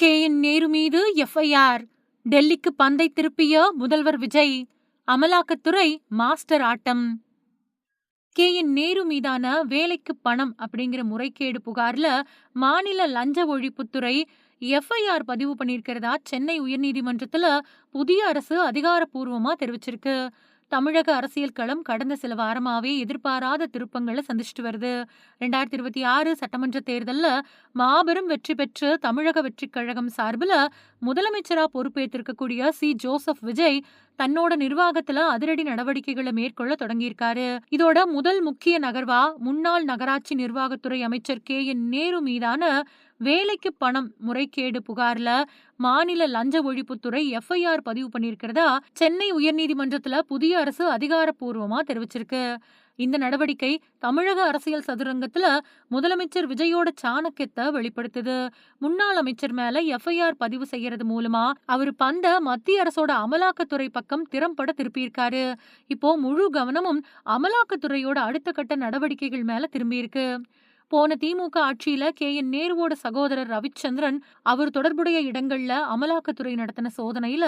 நேரு மீது எஃப்ஐஆர். டெல்லிக்கு பந்தை திருப்பிய முதல்வர் விஜய். அமலாக்கத்துறை மாஸ்டர் ஆட்டம். நேரு மீதான வேலைக்கு பணம் அப்படிங்கிற முறைகேடு புகார்ல மாநில லஞ்ச ஒழிப்புத்துறை எஃப்ஐஆர் பதிவு பண்ணியிருக்கிறதா சென்னை உயர்நீதிமன்றத்துல புதிய அரசு அதிகாரப்பூர்வமா தெரிவிச்சிருக்கு. தமிழக அரசியல் களம் கடந்த சில வாரமாவே எதிர்பாராத திருப்பங்களை சந்திச்சுட்டு வருது. 2026 சட்டமன்ற தேர்தல்ல மாபெரும் வெற்றி பெற்று தமிழக வெற்றிக் கழகம் சார்பில் முதலமைச்சரா பொறுப்பேற்றிருக்கக்கூடிய ஜோசப் விஜய் தன்னோட நிர்வாகத்துல அதிரடி நடவடிக்கைகளை மேற்கொள்ள தொடங்கியிருக்காரு. இதோட முதல் முக்கிய நகர்வா முன்னாள் நகராட்சி நிர்வாகத்துறை அமைச்சர் நேரு மீதான வேலைக்கு பணம் முறைகேடு புகார்ல மாநில லஞ்ச ஒழிப்புத்துறை எஃப்ஐஆர் பதிவு பண்ணியிருக்கிறதா சென்னை உயர்நீதிமன்றத்துல புதிய அரசு அதிகாரப்பூர்வமா தெரிவிச்சிருக்கு. இந்த நடவடிக்கை தமிழக அரசியல் சதுரங்கத்துல முதலமைச்சர் விஜயோட சாணக்கியத்தை வெளிப்படுத்துது. முன்னாள் அமைச்சர் மேல எஃப்ஐஆர் பதிவு செய்யறது மூலமா அவர் பந்த மத்திய அரசோட அமலாக்கத்துறை பக்கம் திறம்பட திருப்பியிருக்காரு. இப்போ முழு கவனமும் அமலாக்கத்துறையோட அடுத்த கட்ட நடவடிக்கைகள் மேல திரும்பியிருக்கு. போன திமுக ஆட்சியில நேருவோட சகோதரர் ரவிச்சந்திரன் அவர் தொடர்புடைய இடங்கள்ல அமலாக்கத்துறை நடத்தின சோதனையில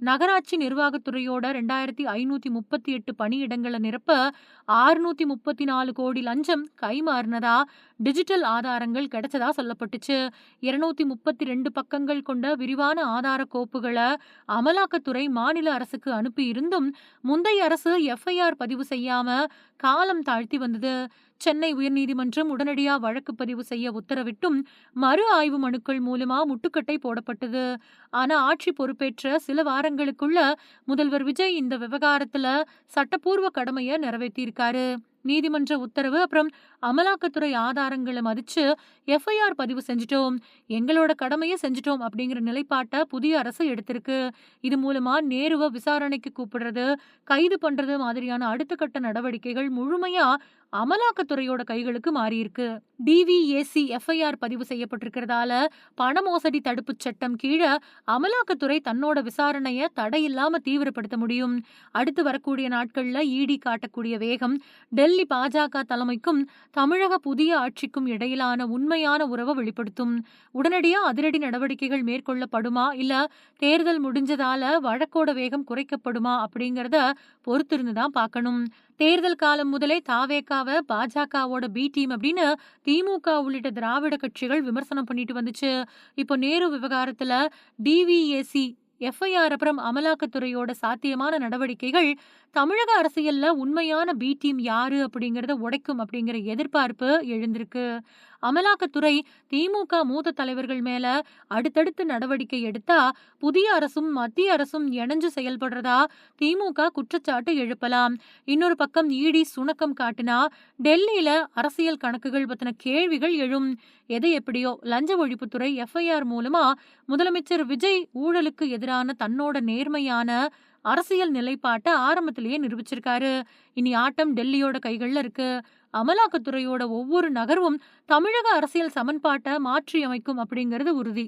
நகராட்சி நிர்வாகத்துறையோட 2538 பணியிடங்களை நிரப்ப 634 கோடி லஞ்சம் கைமாறினதா டிஜிட்டல் ஆதாரங்கள் கிடைச்சதா சொல்லப்பட்டுச்சு. 232 பக்கங்கள் கொண்ட விரிவான ஆதார கோப்புகளை அமலாக்கத்துறை மாநில அரசுக்கு அனுப்பி இருந்தும் முந்தைய அரசு எஃப்ஐஆர் பதிவு செய்யாம காலம் தாழ்த்தி வந்தது. சென்னை உயர்நீதிமன்றம் உடனடியா வழக்கு பதிவு செய்ய உத்தரவிட்டும் மறு ஆய்வு மனுக்கள் மூலமா முட்டுக்கட்டை போடப்பட்டது. ஆனா ஆட்சி பொறுப்பேற்ற சில வாரங்களுக்குள்ள முதல்வர் விஜய் இந்த விவகாரத்துல சட்டப்பூர்வ கடமையை நிறைவேற்றியிருக்காரு. நீதிமன்ற உத்தரவு அப்புறம் அமலாக்கத்துறை ஆதாரங்களை மதிச்சு எஃப்ஐஆர் பதிவு செஞ்சிட்டோம், எங்களோட கடமையை செஞ்சிட்டோம் அப்படிங்கிற நிலைப்பாட்டை புதிய அரசு எடுத்திருக்கு. இது மூலமா நேருவை விசாரணைக்கு கூப்பிடுறது, கைது பண்றது மாதிரியான அடுத்த கட்ட நடவடிக்கைகள் முழுமையா அமலாக்கத்துறையோட கைகளுக்கு மாறியிருக்கு. டிவிஏசி எஃப்ஐஆர் பதிவு செய்யப்பட்டிருக்கிறதால பண மோசடி தடுப்பு சட்டம் கீழே அமலாக்கத்துறை தன்னோட விசாரணையை தடையில்லாம தீவிரப்படுத்த முடியும். அடுத்து வரக்கூடிய நாட்கள்ல இடி காட்டக்கூடிய வேகம் டெல்லி பாஜக தலைமைக்கும் தமிழக புதிய ஆட்சிக்கும் இடையிலான உண்மையான உறவை வெளிப்படுத்தும். உடனடியா அதிரடி நடவடிக்கைகள் மேற்கொள்ளப்படுமா இல்ல தேர்தல் முடிஞ்சதால வழக்கோட வேகம் குறைக்கப்படுமா அப்படிங்கறத பொறுத்திருந்துதான் பார்க்கணும். தேர்தல் காலம் முதலே தாவேகாவை பாஜகவோட பி டீம் அப்படின்னு திமுக உள்ளிட்ட திராவிட கட்சிகள் விமர்சனம் பண்ணிட்டு வந்துச்சு. இப்போ நேரு விவகாரத்துல டிவிஏசி எஃப்ஐஆர் அப்புறம் அமலாக்கத்துறையோட சாத்தியமான நடவடிக்கைகள் தமிழக அரசியல்ல உண்மையான பி டீம் யாரு அப்படிங்கறத உடைக்கும் அப்படிங்கிற எதிர்பார்ப்பு எழுந்திருக்கு. அமலாக்கத்துறை திமுக மூத்த தலைவர்கள் மேல அடுத்தடுத்து நடவடிக்கை எடுத்தா புதிய அரசும் மத்திய அரசும் இணைஞ்சு செயல்படுறதா திமுக குற்றச்சாட்டு எழுப்பலாம். இன்னொரு பக்கம் இடி சுணக்கம் காட்டினா டெல்லியில அரசியல் கணக்குகள் பத்தின கேள்விகள் எழும். எது எப்படியோ லஞ்ச ஒழிப்புத்துறை எஃப்ஐஆர் மூலமா முதலமைச்சர் விஜய் ஊழலுக்கு எதிரான தன்னோட நேர்மையான அரசியல் நிலைப்பாட்டை ஆரம்பத்திலேயே நிரூபிச்சிருக்காரு. இனி ஆட்டம் டெல்லியோட கைகள்ல இருக்கு. அமலாக்கத்துறையோட ஒவ்வொரு நகர்வும் தமிழக அரசியல் சமன்பாட்டை மாற்றி அமைக்கும் அப்படிங்கிறது உறுதி.